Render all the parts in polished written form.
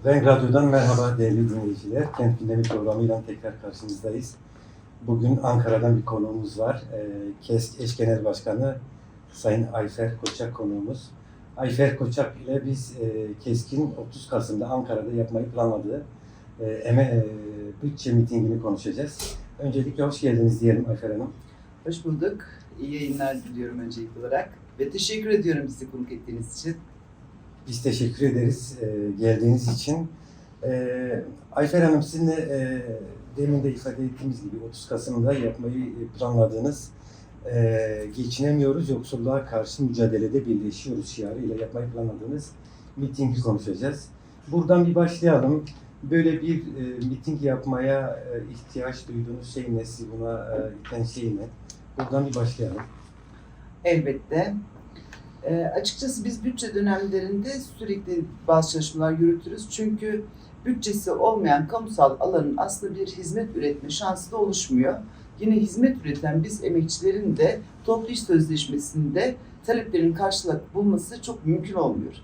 Renk Radyo'dan merhaba değerli dinleyiciler. Kent Gündemi programıyla tekrar karşınızdayız. Bugün Ankara'dan bir konuğumuz var. KESK Eş Genel Başkanı Sayın Ayfer Koçak konuğumuz. Ayfer Koçak ile biz KESK'in 30 Kasım'da Ankara'da yapmayı planladığı bütçe mitingini konuşacağız. Öncelikle hoş geldiniz diyelim Ayfer Hanım. Hoş bulduk. İyi yayınlar diliyorum öncelikli olarak. Ve teşekkür ediyorum bizi konuk ettiğiniz için. Biz teşekkür ederiz geldiğiniz için. Ayfer Hanım, sizinle demin de ifade ettiğimiz gibi 30 Kasım'da yapmayı planladığınız geçinemiyoruz, yoksulluğa karşı mücadelede birleşiyoruz şiarıyla yapmayı planladığınız mitingi konuşacağız. Buradan bir başlayalım. Böyle bir miting yapmaya ihtiyaç duyduğunuz şey ne? Sizi buna iten şey ne? Buradan bir başlayalım. Elbette. Açıkçası biz bütçe dönemlerinde sürekli bazı çalışmalar yürütürüz. Çünkü bütçesi olmayan kamusal alanın aslında bir hizmet üretme şansı da oluşmuyor. Yine hizmet üreten biz emekçilerin de toplu iş sözleşmesinde taleplerin karşılık bulması çok mümkün olmuyor.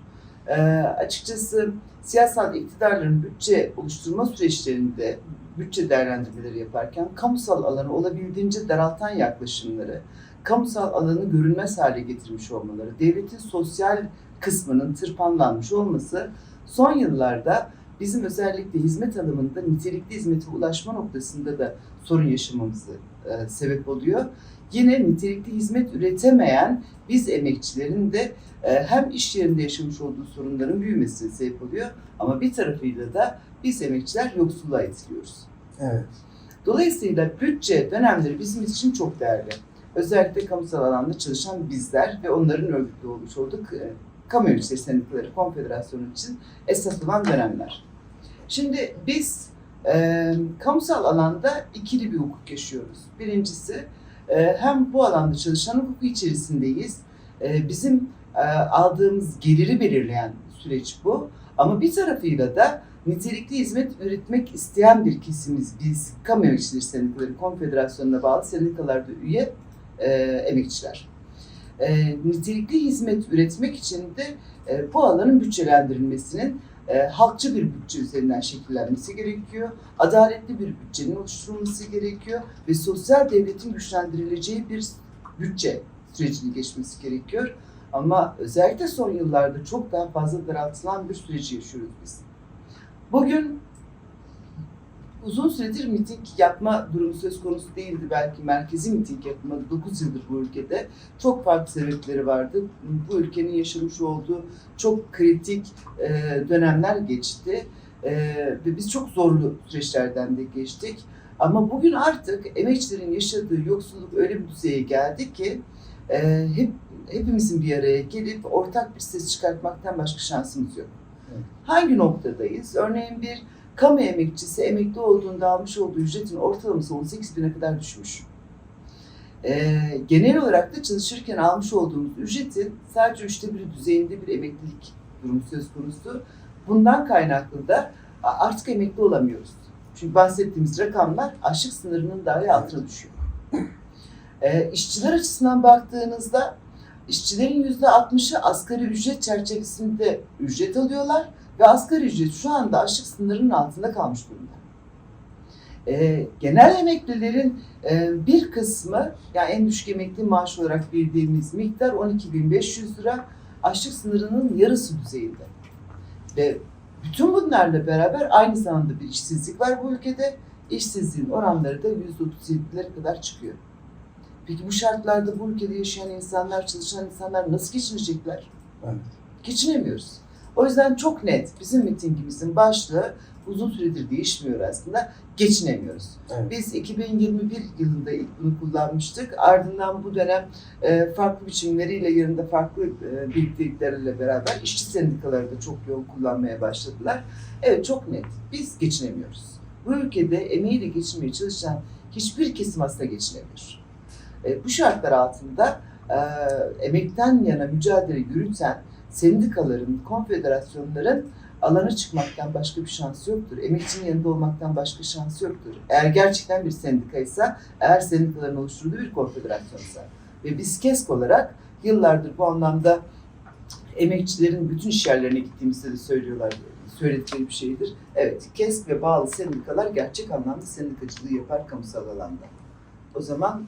Açıkçası siyasal iktidarların bütçe oluşturma süreçlerinde bütçe değerlendirmeleri yaparken kamusal alanı olabildiğince daraltan yaklaşımları, kamusal alanı görünmez hale getirmiş olmaları, devletin sosyal kısmının tırpanlanmış olması son yıllarda bizim özellikle hizmet alımında nitelikli hizmete ulaşma noktasında da sorun yaşamamızı sebep oluyor. Yine nitelikli hizmet üretemeyen biz emekçilerin de hem iş yerinde yaşamış olduğu sorunların büyümesine sebep oluyor, ama bir tarafıyla da biz emekçiler yoksulluğa itiliyoruz. Evet. Dolayısıyla bütçe dönemleri bizim için çok değerli. Özellikle kamusal alanda çalışan bizler ve onların örgütlü olmuş olduk. Kamu Emekçileri Sendikaları Konfederasyonu için esas olan dönemler. Şimdi biz kamusal alanda ikili bir hukuk yaşıyoruz. Birincisi, hem bu alanda çalışan hukuku içerisindeyiz. Bizim aldığımız geliri belirleyen süreç bu. Ama bir tarafıyla da nitelikli hizmet üretmek isteyen bir kesimiz biz. Kamu Emekçileri Sendikaları Konfederasyonu'na bağlı sendikalarda üye emekçiler. Nitelikli hizmet üretmek için de bu alanın bütçelendirilmesinin halkçı bir bütçe üzerinden şekillenmesi gerekiyor. Adaletli bir bütçenin oluşturulması gerekiyor ve sosyal devletin güçlendirileceği bir bütçe sürecini geçmesi gerekiyor. Ama özellikle son yıllarda çok daha fazla daraltılan bir süreci yaşıyoruz biz. Bugün uzun süredir miting yapma durumu söz konusu değildi. Belki merkezi miting yapılmadı 9 yıldır bu ülkede. Çok farklı sebepleri vardı. Bu ülkenin yaşamış olduğu çok kritik dönemler geçti. Ve biz çok zorlu süreçlerden de geçtik. Ama bugün artık emekçilerin yaşadığı yoksulluk öyle bir düzeye geldi ki hepimizin bir araya gelip ortak bir ses çıkartmaktan başka şansımız yok. Evet. Hangi noktadayız? Örneğin bir kamu emekçisi emekli olduğunda almış olduğu ücretin ortalaması 18.000'e kadar düşmüş. Genel olarak da çalışırken almış olduğumuz ücretin sadece 1/3 düzeyinde bir emeklilik durumu söz konusu. Bundan kaynaklı da artık emekli olamıyoruz. Çünkü bahsettiğimiz rakamlar açlık sınırının dahi altına düşüyor. İşçiler açısından baktığınızda işçilerin %60'ı asgari ücret çerçevesinde ücret alıyorlar ve asgari ücret şu anda açlık sınırının altında kalmış durumda. Genel emeklilerin bir kısmı, yani en düşük emekli maaş olarak bildiğimiz miktar 12.500 lira, açlık sınırının yarısı düzeyinde. Ve bütün bunlarla beraber aynı zamanda bir işsizlik var bu ülkede. İşsizliğin oranları da %37'lere kadar çıkıyor. Peki bu şartlarda bu ülkede yaşayan insanlar, çalışan insanlar nasıl geçinecekler? Evet. Geçinemiyoruz. O yüzden çok net bizim mitingimizin başlığı uzun süredir değişmiyor aslında. Geçinemiyoruz. Evet. Biz 2021 yılında ilk bunu kullanmıştık. Ardından bu dönem farklı biçimleriyle, yanında farklı birlikteliklerle beraber işçi sendikaları da çok yoğun kullanmaya başladılar. Evet, çok net. Biz geçinemiyoruz. Bu ülkede emeğiyle geçinmeye çalışan hiçbir kesim aslında geçinemiyor. Bu şartlar altında emekten yana mücadele yürüten sendikaların, konfederasyonların alana çıkmaktan başka bir şansı yoktur. Emekçinin yanında olmaktan başka şansı yoktur. Eğer gerçekten bir sendikaysa, eğer sendikaların oluşturduğu bir konfederasyonsa. Ve biz KESK olarak yıllardır bu anlamda emekçilerin bütün iş yerlerine gittiğimizde de söyledikleri bir şeydir. Evet, KESK ve bağlı sendikalar gerçek anlamda sendikacılığı yapar kamusal alanda. O zaman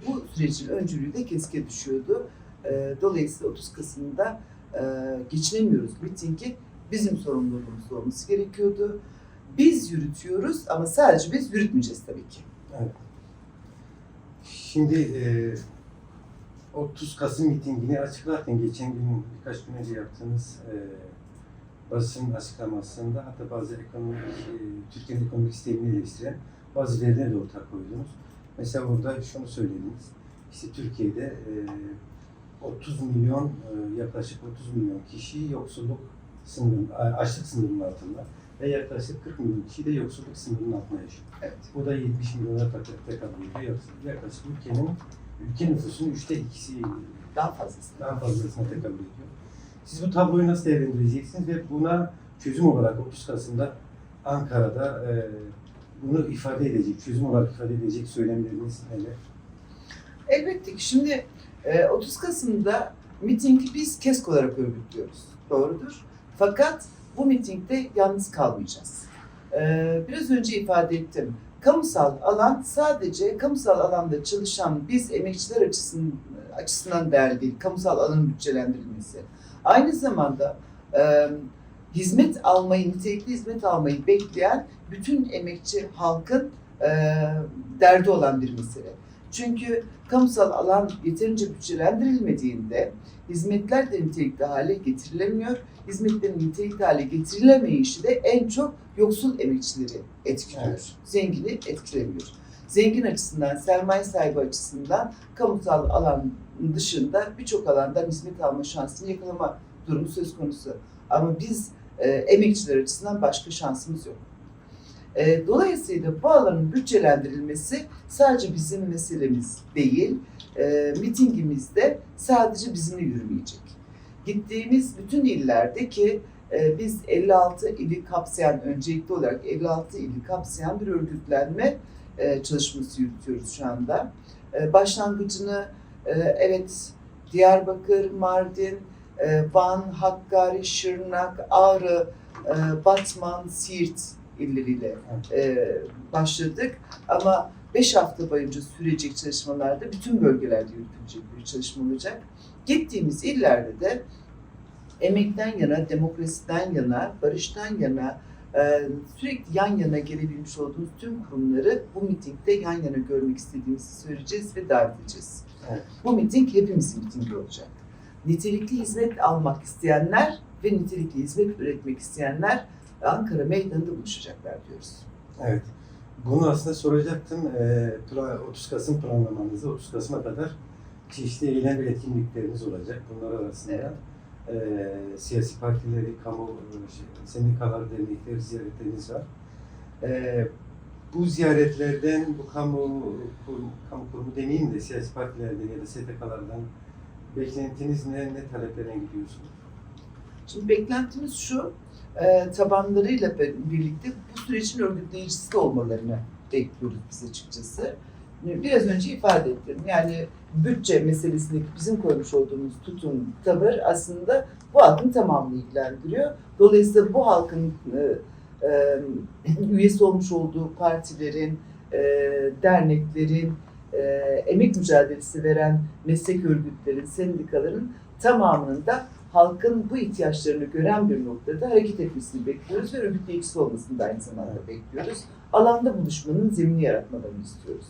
bu sürecin öncülüğü de KESK'e düşüyordu. Dolayısıyla 30 Kasım'da geçinemiyoruz mitingi bizim sorumluluğumuz olması gerekiyordu. Biz yürütüyoruz ama sadece biz yürütmeyeceğiz tabii ki. Evet. Şimdi 30 Kasım mitingini açıklarken geçen gün birkaç gün önce yaptığınız basın açıklamasında hatta bazı Türkiye'nin ekonomik sistemini eleştiren bazı verileri de ortaya koydunuz. Mesela orada şunu söylediniz. İşte Türkiye'de 30 milyon yaklaşık 30 milyon kişi yoksulluk sınırının, açlık sınırının altında ve yaklaşık 40 milyon kişi de yoksulluk sınırının altında yaşıyor. Evet. Bu da 70 milyona tekabül ediyor. Yaklaşık ülke nüfusunun 2'si Daha fazlasına tekabül ediyor. Siz bu tabloyu nasıl değerlendireceksiniz ve buna çözüm olarak 30 Kasım'da Ankara'da bunu çözüm olarak ifade edecek söylemleriniz neler? Elbette ki şimdi 30 Kasım'da mitingi biz KESK olarak örgütlüyoruz. Doğrudur. Fakat bu mitingde yalnız kalmayacağız. Biraz önce ifade ettim. Kamusal alan sadece kamusal alanda çalışan biz emekçiler açısından değerli değil. Kamusal alanın bütçelendirilmesi. Aynı zamanda nitelikli hizmet almayı bekleyen bütün emekçi halkın derdi olan bir mesele. Çünkü kamusal alan yeterince bütçelendirilmediğinde hizmetler de nitelikli hale getirilemiyor. Hizmetlerin nitelikli hale getirilemeyişi de en çok yoksul emekçileri etkiliyor. Evet. Zengini etkilemiyor. Zengin açısından, sermaye sahibi açısından kamusal alan dışında birçok alandan hizmet alma şansını yakalama durumu söz konusu. Ama biz emekçiler açısından başka şansımız yok. Dolayısıyla bu alanın bütçelendirilmesi sadece bizim meselemiz değil, mitingimizde sadece bizimle yürümeyecek. Gittiğimiz bütün illerde ki biz 56 ili kapsayan, öncelikli olarak 56 ili kapsayan bir örgütlenme çalışması yürütüyoruz şu anda. Başlangıcını evet Diyarbakır, Mardin, Van, Hakkari, Şırnak, Ağrı, Batman, Siirt illeriyle başladık. Ama 5 hafta boyunca sürecek çalışmalarda bütün bölgelerde yürütülecek bir çalışma olacak. Gittiğimiz illerde de emekten yana, demokrasiden yana, barıştan yana sürekli yan yana gelebilmiş olduğumuz tüm kurumları bu mitingde yan yana görmek istediğimizi söyleyeceğiz ve davet edeceğiz. Evet. Bu miting hepimizin mitingi olacak. Nitelikli hizmet almak isteyenler ve nitelikli hizmet üretmek isteyenler Ankara Meydanı'nda buluşacaklar diyoruz. Evet. Bunu aslında soracaktım. 30 Kasım planlamanızda 30 Kasım'a kadar çeşitli eylem ve etkinlikleriniz olacak. Bunlar arasında siyasi partileri, kamu, sendikalar, dernekler ziyaretleriniz var. Bu ziyaretlerden, bu kamu kurumu demeyeyim de siyasi partilerden ya da STK'lardan beklentiniz ne taleplerine gidiyorsunuz? Şimdi beklentimiz şu, tabanlarıyla birlikte bu sürecin örgütleyicisi de olmalarını bekliyoruz biz açıkçası. Biraz önce ifade ettim. Yani bütçe meselesindeki bizim koymuş olduğumuz tutum, tavır aslında bu halkın tamamını ilgilendiriyor. Dolayısıyla bu halkın üyesi olmuş olduğu partilerin, derneklerin, emek mücadelesi veren meslek örgütlerin, sendikaların tamamının da halkın bu ihtiyaçlarını gören bir noktada hareket etmesini bekliyoruz ve örgütleyicisi olmasını da aynı zamanda bekliyoruz. Alanda buluşmanın zemini yaratmalarını istiyoruz.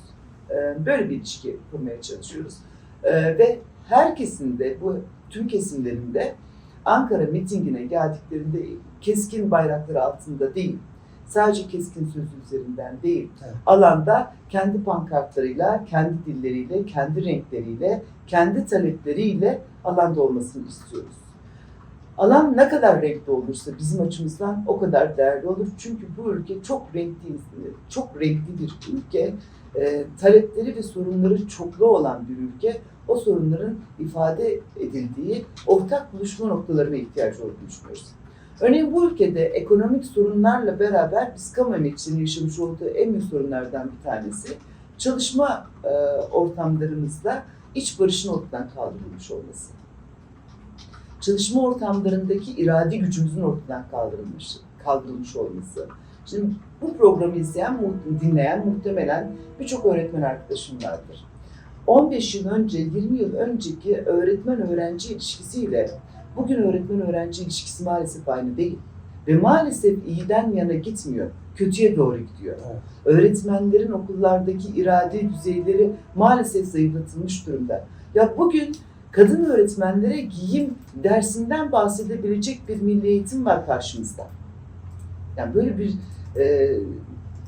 Böyle bir ilişki kurmaya çalışıyoruz. Ve herkesin de, bu tüm kesimlerinde Ankara mitingine geldiklerinde keskin bayrakları altında değil, sadece keskin sözü üzerinden değil, evet, alanda kendi pankartlarıyla, kendi dilleriyle, kendi renkleriyle, kendi talepleriyle alanda olmasını istiyoruz. Alan ne kadar renkli olursa bizim açımızdan o kadar değerli olur. Çünkü bu ülke çok renkli bir ülke. Talepleri ve sorunları çoklu olan bir ülke. O sorunların ifade edildiği ortak buluşma noktalarına ihtiyaç olduğunu düşünüyoruz. Örneğin bu ülkede ekonomik sorunlarla beraber biz kamu emekçiliğinin yaşamış olduğu en büyük sorunlardan bir tanesi çalışma ortamlarımızda iç barışın ortadan kaldırılmış olması. çalışma ortamlarındaki iradi gücümüzün ortadan kaldırılmış olması. Şimdi bu programı izleyen, dinleyen muhtemelen birçok öğretmen arkadaşım vardır. 15 yıl önce, 20 yıl önceki öğretmen-öğrenci ilişkisiyle bugün öğretmen-öğrenci ilişkisi maalesef aynı değil. Ve maalesef iyiden yana gitmiyor, kötüye doğru gidiyor. Evet. Öğretmenlerin okullardaki irade düzeyleri maalesef zayıflatılmış durumda. Ya bugün kadın öğretmenlere giyim dersinden bahsedebilecek bir milli eğitim var karşımızda. Yani böyle bir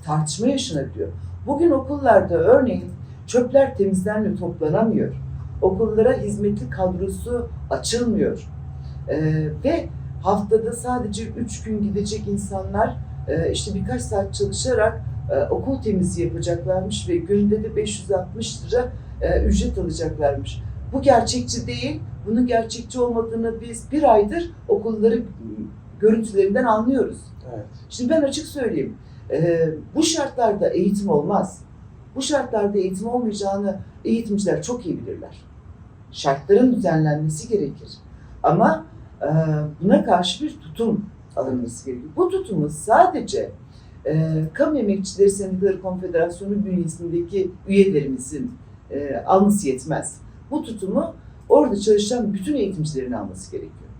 tartışma yaşanabiliyor. Bugün okullarda örneğin çöpler temizlenmiyor, toplanamıyor. Okullara hizmetli kadrosu açılmıyor. Ve haftada sadece 3 gün gidecek insanlar işte birkaç saat çalışarak okul temizliği yapacaklarmış ve günde de 560 lira ücret alacaklarmış. Bu gerçekçi değil. Bunun gerçekçi olmadığını biz bir aydır okulları görüntülerinden anlıyoruz. Evet. Şimdi ben açık söyleyeyim. Bu şartlarda eğitim olmaz. Bu şartlarda eğitim olmayacağını eğitimciler çok iyi bilirler. Şartların düzenlenmesi gerekir. Ama buna karşı bir tutum alınması gerekiyor. Bu tutumu sadece Kamu Emekçileri Sendikaları Konfederasyonu bünyesindeki üyelerimizin alması yetmez. Bu tutumu orada çalışan bütün eğitimcilerin alması gerekiyor.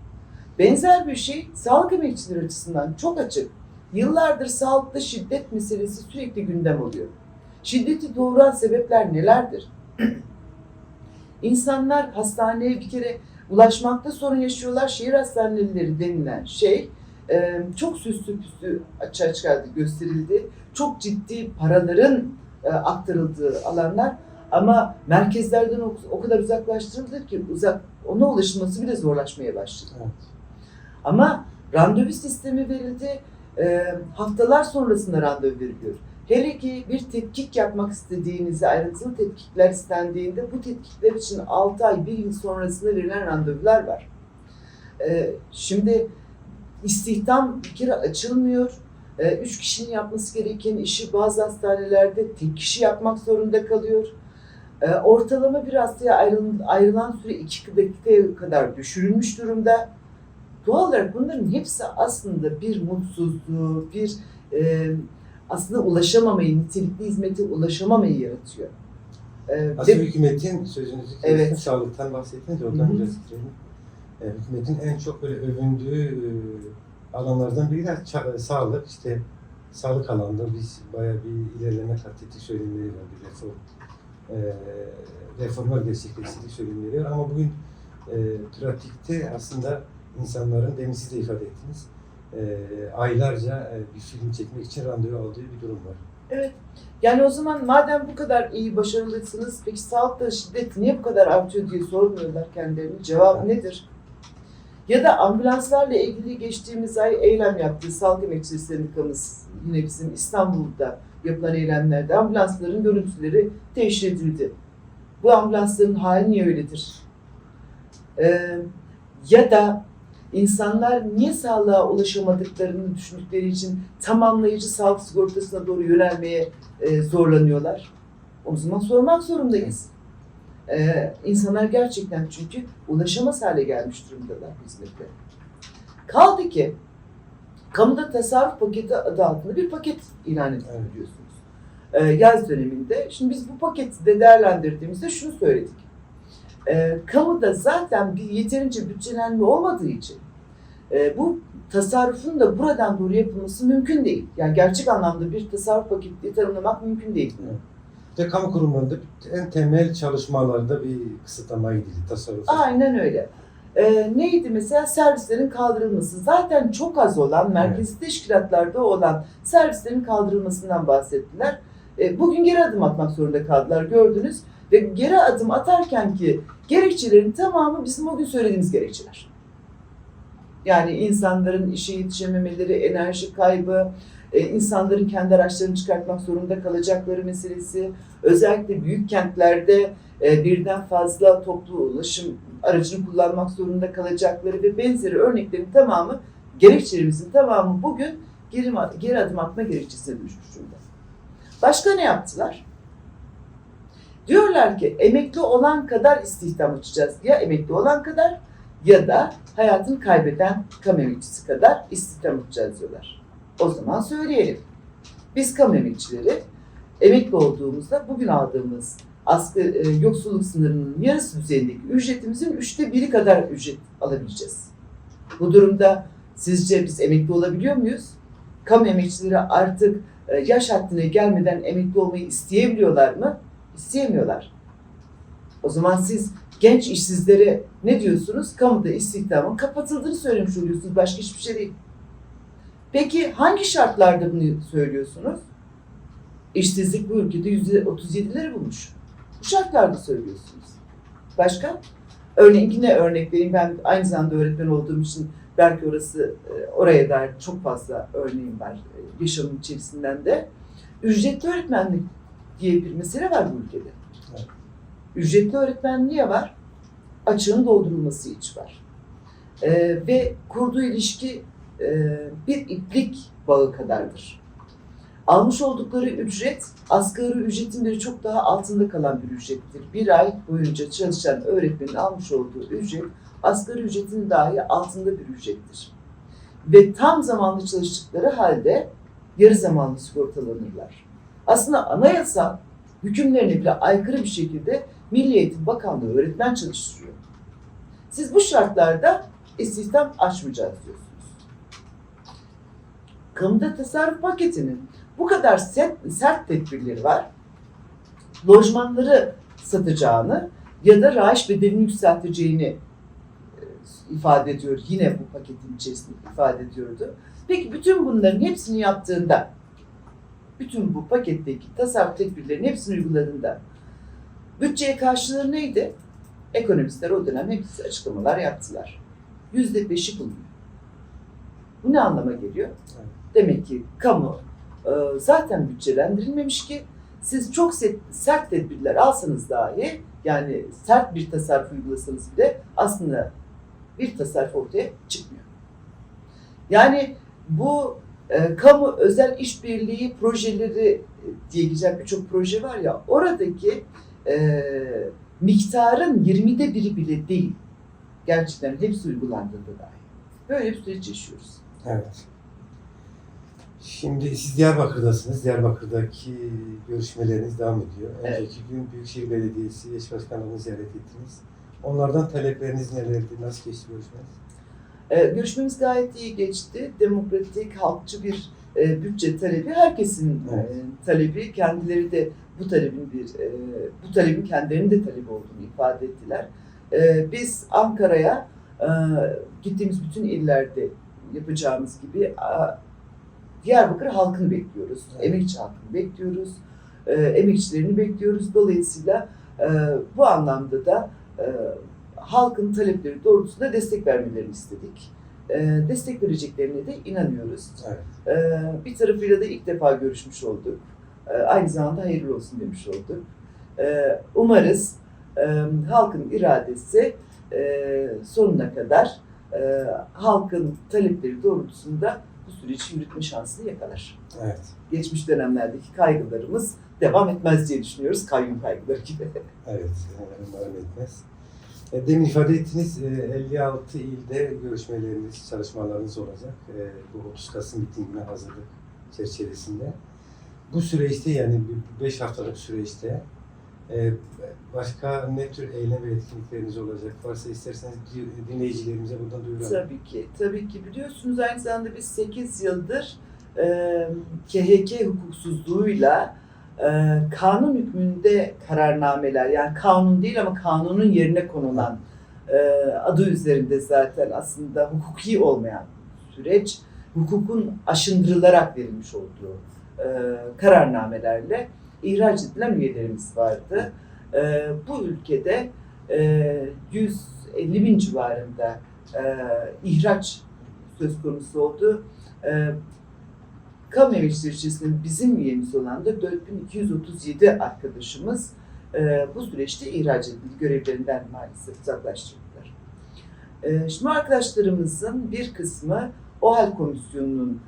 Benzer bir şey sağlık emekçileri açısından çok açık. Yıllardır sağlıkta şiddet meselesi sürekli gündem oluyor. Şiddeti doğuran sebepler nelerdir? İnsanlar hastaneye bir kere ulaşmakta sorun yaşıyorlar. Şehir hastaneleri denilen şey çok süslü püslü açığa gösterildi. Çok ciddi paraların aktarıldığı alanlar ama merkezlerden o kadar uzaklaştırıldı ki ona ulaşılması bile zorlaşmaya başladı. Evet. Ama randevu sistemi verildi. Haftalar sonrasında randevu veriliyor. Hele ki bir tetkik yapmak istediğinizde, ayrıntılı tetkikler istendiğinde bu tetkikler için 6 ay, 1 yıl sonrasında verilen randevular var. Şimdi istihdam bir kere açılmıyor. 3 kişinin yapması gereken işi bazı hastanelerde tek kişi yapmak zorunda kalıyor. Ortalama bir hastaya ayrılan süre 2 dakikaya kadar düşürülmüş durumda. Doğal olarak bunların hepsi aslında bir mutsuzluğu, bir aslında ulaşamamayı, nitelikli hizmete ulaşamamayı yaratıyor. Aslında hükümetin sözünüzü kestim, Evet. sağlıktan bahsettiniz, oradan biraz girelim. Hükümetin en çok böyle övündüğü alanlardan biri de sağlık. İşte sağlık alanında biz bayağı bir ilerleme kat ettik söylemleri var, bir reformlar gerçekleştirdik söylemleri var. Ama bugün pratikte aslında insanların, demin siz de ifade ettiniz, aylarca bir film çekmek için randevu aldığı bir durum var. Evet. Yani o zaman madem bu kadar iyi, başarılısınız, peki sağlıkta şiddet niye bu kadar artıyor diye sormuyorlar kendilerine. Cevabı nedir? Ya da ambulanslarla ilgili geçtiğimiz ay eylem yaptığı Sağlık Emekçileri Sendikamız, yine bizim İstanbul'da yapılan eylemlerde ambulansların görüntüleri teşhir edildi. Bu ambulansların hali niye öyledir? Ya da insanlar niye sağlığa ulaşamadıklarını düşündükleri için tamamlayıcı sağlık sigortasına doğru yönelmeye zorlanıyorlar? O zaman sormak zorundayız. İnsanlar gerçekten çünkü ulaşamaz hale gelmiş durumdalar hizmete. Kaldı ki kamuda tasarruf paketi adı altında bir paket ilan edildi biliyorsunuz. Yaz döneminde. Şimdi biz bu paketi de değerlendirdiğimizde şunu söyledik. Kamuda zaten bir yeterince bütçelenme olmadığı için bu tasarrufun da buradan doğru yapılması mümkün değil. Yani gerçek anlamda bir tasarruf paketi tanımlamak mümkün değil. Evet. Ve kamu kurumlarında en temel çalışmalarda bir kısıtlama gidildi, tasarruf. Aynen öyle. Neydi mesela? Servislerin kaldırılması. Zaten çok az olan, merkezi teşkilatlarda olan servislerin kaldırılmasından bahsettiler. Bugün geri adım atmak zorunda kaldılar, gördünüz. Ve geri adım atarken ki gerekçelerin tamamı bizim o gün söylediğimiz gerekçeler. Yani insanların işe yetişememeleri, enerji kaybı, insanların kendi araçlarını çıkartmak zorunda kalacakları meselesi, özellikle büyük kentlerde birden fazla toplu ulaşım aracını kullanmak zorunda kalacakları ve benzeri örneklerin tamamı, gerekçelerimizin tamamı bugün geri adım atma gerekçesine dönüşmüş durumda. Başka ne yaptılar? Diyorlar ki emekli olan kadar istihdam açacağız. Ya emekli olan kadar ya da hayatını kaybeden kamu emekçisi kadar istihdam edeceğiz diyorlar. O zaman söyleyelim. Biz kamu emekçileri emekli olduğumuzda bugün aldığımız yoksulluk sınırının yarısı düzeyindeki ücretimizin 1/3 kadar ücret alabileceğiz. Bu durumda sizce biz emekli olabiliyor muyuz? Kamu emekçileri artık yaş haddine gelmeden emekli olmayı isteyebiliyorlar mı? İsteyemiyorlar. O zaman siz genç işsizlere ne diyorsunuz? Kamuda istihdamın kapatıldığını söylemiş oluyorsunuz. Başka hiçbir şey değil. Peki hangi şartlarda bunu söylüyorsunuz? İşsizlik bu ülkede %37'leri bulmuş. Bu şartlarda söylüyorsunuz. Başka? Örneğin yine örnek vereyim. Ben aynı zamanda öğretmen olduğum için belki oraya dair çok fazla örneğim var yaşamın içerisinden de. Ücretli öğretmenlik diye bir mesele var bu ülkede. Evet. Ücretli öğretmenliğe var, açığın doldurulması için var. Ve kurduğu ilişki bir iplik bağı kadardır. Almış oldukları ücret, asgari ücretin bir çok daha altında kalan bir ücrettir. Bir ay boyunca çalışan öğretmenin almış olduğu ücret, asgari ücretin dahi altında bir ücrettir. Ve tam zamanlı çalıştıkları halde yarı zamanlı sigortalanırlar. Aslında anayasa hükümlerine bile aykırı bir şekilde Milli Eğitim Bakanlığı öğretmen çalıştırıyor. Siz bu şartlarda istihdam açmayacağız diyorsunuz. Kamuda tasarruf paketinin bu kadar sert tedbirleri var. Lojmanları satacağını ya da raiç bedelini yükselteceğini ifade ediyor. Yine bu paketin içerisinde ifade ediyordu. Peki bütün bunların hepsini yaptığında, bütün bu paketteki tasarruf tedbirlerin hepsini uyguladığında bütçeye karşılığı neydi? Ekonomistler o dönem hepsi açıklamalar yaptılar. %5'i buluyor. Bu ne anlama geliyor? Evet. Demek ki kamu zaten bütçelendirilmemiş ki siz çok sert tedbirler alsanız dahi, yani sert bir tasarruf uygulasanız bile aslında bir tasarruf ortaya çıkmıyor. Yani bu kamu özel işbirliği projeleri diye geçen birçok proje var ya, oradaki miktarın 20'de biri bile değil. Gerçekten hepsi uygulandığında dahi. Böyle bir süreç yaşıyoruz. Evet. Şimdi siz Diyarbakır'dasınız. Diyarbakır'daki görüşmeleriniz devam ediyor. Evet. Önceki gün Büyükşehir Belediyesi eş başkanlığını ziyaret ettiniz. Onlardan talepleriniz nelerdi? Nasıl geçti görüşmeniz? Görüşmemiz gayet iyi geçti. Demokratik, halkçı bir bütçe talebi. Herkesin Evet. talebi. Kendileri de bu talebin kendilerinin de talebi olduğunu ifade ettiler. Biz Ankara'ya gittiğimiz bütün illerde yapacağımız gibi Diyarbakır halkını bekliyoruz. Evet. Emekçi halkını bekliyoruz. Emekçilerini bekliyoruz. Dolayısıyla bu anlamda da halkın talepleri doğrultusunda destek vermelerini istedik. Destek vereceklerine de inanıyoruz. Evet. Bir tarafıyla da ilk defa görüşmüş olduk. Aynı zamanda hayırlı olsun demiş olduk. Umarız halkın iradesi sonuna kadar halkın talepleri doğrultusunda bu süreci yürütme şansını yakalar. Evet. Geçmiş dönemlerdeki kaygılarımız devam etmez diye düşünüyoruz. Kayyum kaygıları gibi. Evet. Umarım etmez. Demin ifade ettiniz 56 ilde görüşmeleriniz, çalışmalarınız olacak. Bu 30 Kasım mitingine hazırlık çerçevesinde. Bu süreçte, yani 5 haftalık süreçte başka ne tür eylem ve etkinlikleriniz olacak? Varsa isterseniz dinleyicilerimize buradan duyuralım. Tabii ki. Tabii ki biliyorsunuz aynı zamanda biz 8 yıldır KHK hukuksuzluğuyla kanun hükmünde kararnameler, yani kanun değil ama kanunun yerine konulan adı üzerinde zaten aslında hukuki olmayan süreç, hukukun aşındırılarak verilmiş olduğu kararnamelerle ihraç edilen üyelerimiz vardı. Bu ülkede 150 bin civarında ihraç söz konusu oldu. Kamu emekçileri içerisinde bizim üyemiz olan da 4237 arkadaşımız bu süreçte ihraç edildi. Görevlerinden maalesef uzaklaştırıldılar. Şimdi arkadaşlarımızın bir kısmı OHAL Komisyonu'nun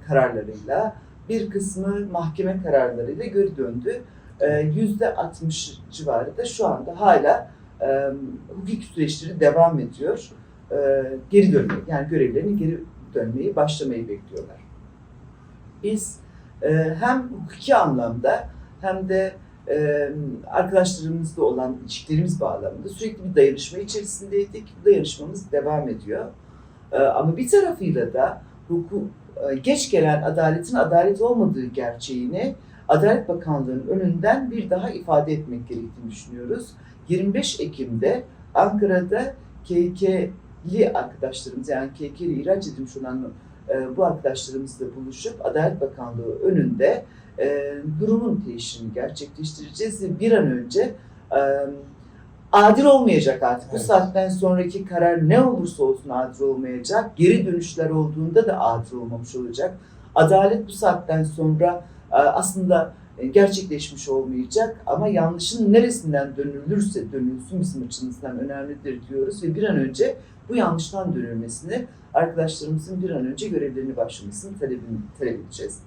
kararlarıyla, bir kısmı mahkeme kararlarıyla geri döndü. %60 civarı da şu anda hala hukuki süreçleri devam ediyor. Geri dönmeyi, yani görevlerine geri dönmeyi, başlamayı bekliyorlar. Biz hem hukuki anlamda hem de arkadaşlarımızla olan ilişkilerimiz bağlamında sürekli bir dayanışma içerisindeydik. Bu dayanışmamız devam ediyor. Ama bir tarafıyla da geç gelen adaletin adalet olmadığı gerçeğini Adalet Bakanlığı'nın önünden bir daha ifade etmek gerektiğini düşünüyoruz. 25 Ekim'de Ankara'da KK'li arkadaşlarımız, yani KK'li ihraç edilmiş olan bu arkadaşlarımızla buluşup Adalet Bakanlığı önünde durumun teşhirini gerçekleştireceğiz ve bir an önce adil olmayacak artık. Evet. Bu saatten sonraki karar ne olursa olsun adil olmayacak. Geri dönüşler olduğunda da adil olmamış olacak. Adalet bu saatten sonra aslında gerçekleşmiş olmayacak ama yanlışın neresinden dönülürse dönülsün bizim açımızdan önemlidir diyoruz ve bir an önce bu yanlıştan dönülmesini, arkadaşlarımızın bir an önce görevlerine başlamasını talep edeceğiz.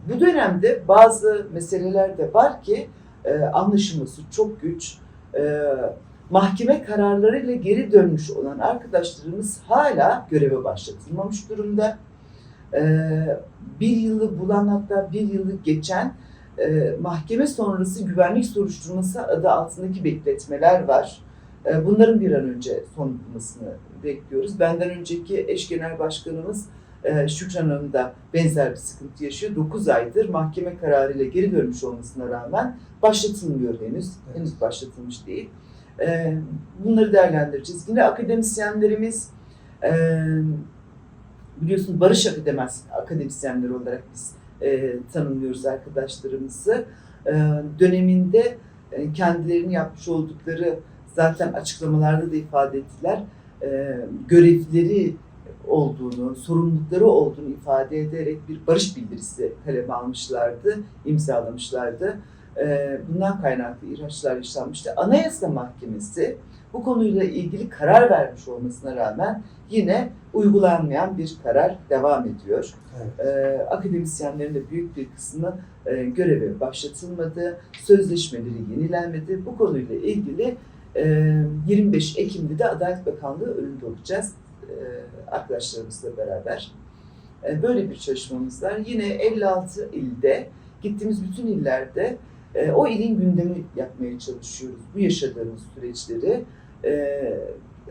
Bu dönemde bazı meseleler de var ki anlaşılması çok güç. Mahkeme kararlarıyla geri dönmüş olan arkadaşlarımız hala göreve başlatılmamış durumda. Bir yılı bulan, hatta bir yılı geçen mahkeme sonrası güvenlik soruşturması adı altındaki bekletmeler var. Bunların bir an önce son bulmasını bekliyoruz. Benden önceki eş genel başkanımız Şükran Hanım da benzer bir sıkıntı yaşıyor. 9 aydır mahkeme kararıyla geri dönmüş olmasına rağmen başlatılmıyor henüz. Evet. Henüz başlatılmış değil. Bunları değerlendireceğiz. Yine akademisyenlerimiz, biliyorsunuz barış akademisyenleri olarak biz tanımlıyoruz arkadaşlarımızı. Döneminde kendilerini yapmış oldukları, zaten açıklamalarda da ifade ettiler, görevleri olduğunu, sorumlulukları olduğunu ifade ederek bir barış bildirisi kaleme almışlardı, imzalamışlardı. Bundan kaynaklı ihraçlar yaşanmıştı. Anayasa Mahkemesi bu konuyla ilgili karar vermiş olmasına rağmen yine uygulanmayan bir karar devam ediyor. Evet. Akademisyenlerin de büyük bir kısmı göreve başlatılmadı, sözleşmeleri yenilenmedi. Bu konuyla ilgili 25 Ekim'de de Adalet Bakanlığı önünde olacağız arkadaşlarımızla beraber. Böyle bir çalışmamız var. Yine 56 ilde, gittiğimiz bütün illerde o ilin gündemi yapmaya çalışıyoruz. Bu yaşadığımız süreçleri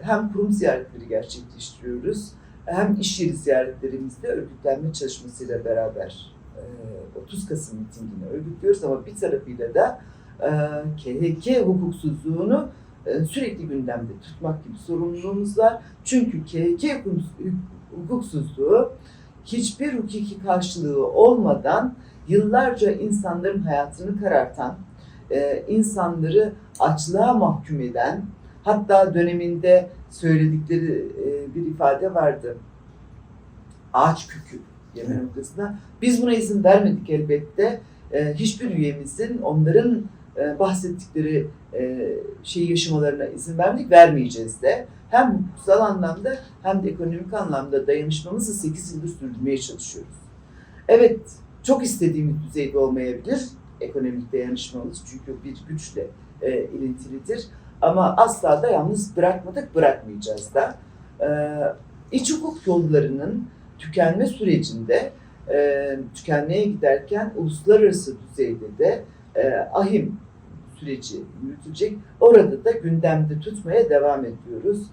hem kurum ziyaretleri gerçekleştiriyoruz, hem iş yeri ziyaretlerimizde örgütlenme çalışmasıyla beraber 30 Kasım mitingini örgütlüyoruz ama bir tarafıyla da KHK hukuksuzluğunu sürekli gündemde tutmak gibi sorumluluğumuz var. Çünkü KHK hukuksuzluğu hiçbir hukuki karşılığı olmadan yıllarca insanların hayatını karartan, insanları açlığa mahkum eden, hatta döneminde söyledikleri bir ifade vardı. Ağaç kökü yeme noktasında. Biz buna izin vermedik elbette. Hiçbir üyemizin onların bahsettikleri şeyi yaşamalarına izin vermedik, vermeyeceğiz de. Hem hukuksal anlamda hem de ekonomik anlamda dayanışmamızı 8 yıldır sürdürmeye çalışıyoruz. Evet, çok istediğimiz düzeyde olmayabilir ekonomik dayanışmamız, çünkü bir güçle ilintilidir. Ama asla da yalnız bırakmadık, bırakmayacağız da. İç hukuk yollarının tükenme sürecinde, tükenmeye giderken uluslararası düzeyde de ahim süreci yürütülecek. Orada da gündemde tutmaya devam ediyoruz.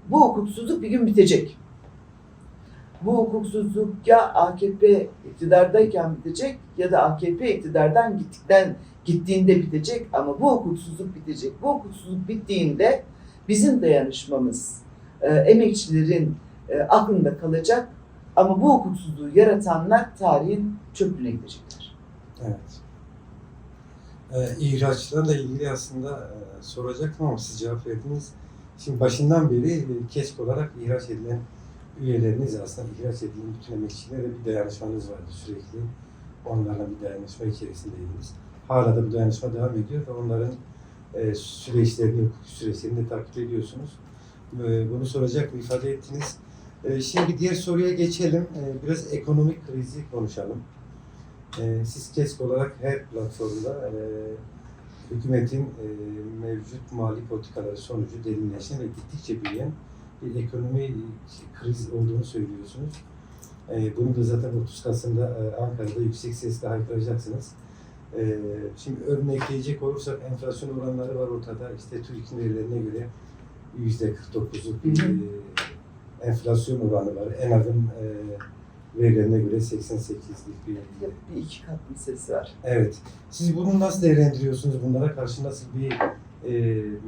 Bu hukuksuzluk bir gün bitecek. Bu hukuksuzluk ya AKP iktidardayken bitecek ya da AKP iktidardan gittiğinde bitecek, ama bu hukuksuzluk bitecek. Bu hukuksuzluk bittiğinde bizim dayanışmamız emekçilerin aklında kalacak, ama bu hukuksuzluğu yaratanlar tarihin çöplüğüne gidecekler. Evet. İhraçlarla ilgili aslında soracaktım ama siz cevap verdiniz. Şimdi başından beri KESK olarak ihraç edilen üyeleriniz, aslında ihraç edilen bütün emekçilerle bir dayanışmanız vardı sürekli. Onlarla bir dayanışma içerisindeydiniz. Hala da bu dayanışma devam ediyor ve onların süreçlerini, hukuki süreçlerini de takip ediyorsunuz. Bunu soracaktım, ifade ettiniz. Şimdi diğer soruya geçelim. Biraz ekonomik krizi konuşalım. Siz KESK olarak her platformda hükümetin mevcut mali politikaları sonucu derinleşen ve gittikçe büyüyen bir ekonomi kriz olduğunu söylüyorsunuz. Bunu da zaten 30 Kasım'da Ankara'da yüksek sesle haykıracaksınız. Şimdi örnekleyecek olursak enflasyon oranları var ortada. İşte TÜİK'in verilerine göre %49'luk bir enflasyon oranı var. ENAG'ın verilerine göre 88'lik Bir iki kat meselesi var. Evet. Siz bunu nasıl değerlendiriyorsunuz? Bunlara karşı nasıl bir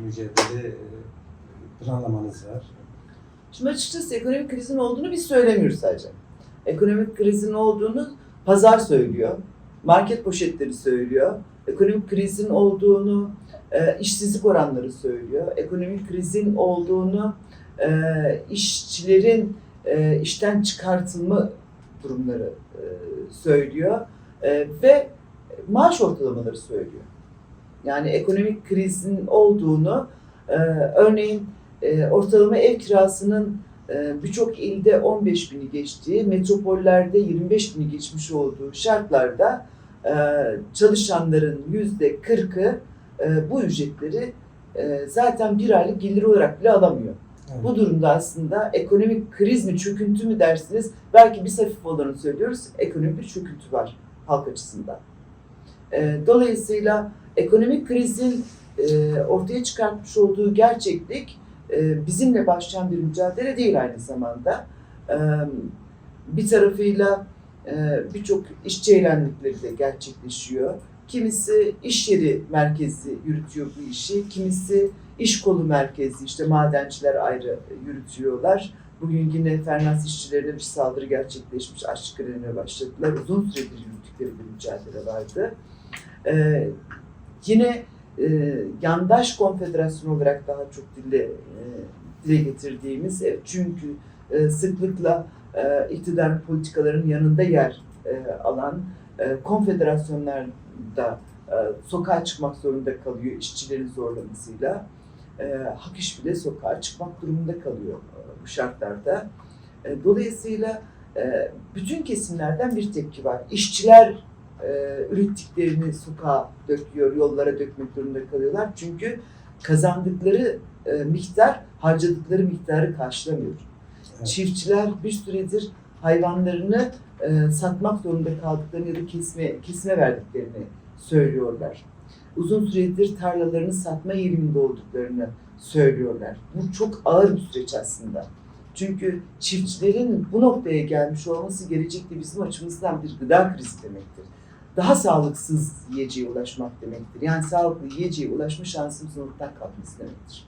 mücadele planlamanız var? Şimdi açıkçası ekonomik krizin olduğunu biz söylemiyoruz sadece. Ekonomik krizin olduğunu pazar söylüyor, market poşetleri söylüyor, ekonomik krizin olduğunu işsizlik oranları söylüyor, ekonomik krizin olduğunu işçilerin işten çıkartılma durumları söylüyor ve maaş ortalamaları söylüyor. Yani ekonomik krizin olduğunu örneğin ortalama ev kirasının birçok ilde 15 bini geçtiği, metropollerde 25 bini geçmiş olduğu şartlarda çalışanların %40'ı bu ücretleri zaten bir aylık gelir olarak bile alamıyor. Evet. Bu durumda aslında ekonomik kriz mi, çöküntü mü dersiniz? Belki biz hafif olanı söylüyoruz, ekonomik bir çöküntü var halk açısından. Dolayısıyla ekonomik krizin ortaya çıkartmış olduğu gerçeklik bizimle başlayan bir mücadele değil aynı zamanda. Bir tarafıyla birçok işçi eylemlikleri de gerçekleşiyor. Kimisi iş yeri merkezli yürütüyor bu işi, kimisi iş kolu merkezli, işte madenciler ayrı yürütüyorlar. Bugün yine Fernans işçilerine bir saldırı gerçekleşmiş, açlık grevine başladılar. Uzun süredir yürüttükleri bir mücadele vardı. Yine yandaş konfederasyon olarak daha çok dile getirdiğimiz, çünkü sıklıkla iktidar politikalarının yanında yer alan konfederasyonlar da sokağa çıkmak zorunda kalıyor işçilerin zorlamasıyla. Hak İş bile sokağa çıkmak durumunda kalıyor bu şartlarda. Dolayısıyla bütün kesimlerden bir tepki var. İşçiler ürettiklerini sokağa döküyor, yollara dökmek durumunda kalıyorlar. Çünkü kazandıkları miktar harcadıkları miktarı karşılamıyor. Evet. Çiftçiler bir süredir hayvanlarını satmak zorunda kaldıklarını ya da kesime verdiklerini söylüyorlar. Uzun süredir tarlalarını satma eğiliminde olduklarını söylüyorlar. Bu çok ağır bir süreç aslında. Çünkü çiftçilerin bu noktaya gelmiş olması gelecekte bizim açımızdan bir gıda krizi demektir. Daha sağlıksız yiyeceğe ulaşmak demektir. Yani sağlıklı yiyeceğe ulaşma şansımızın ortadan kalkması demektir.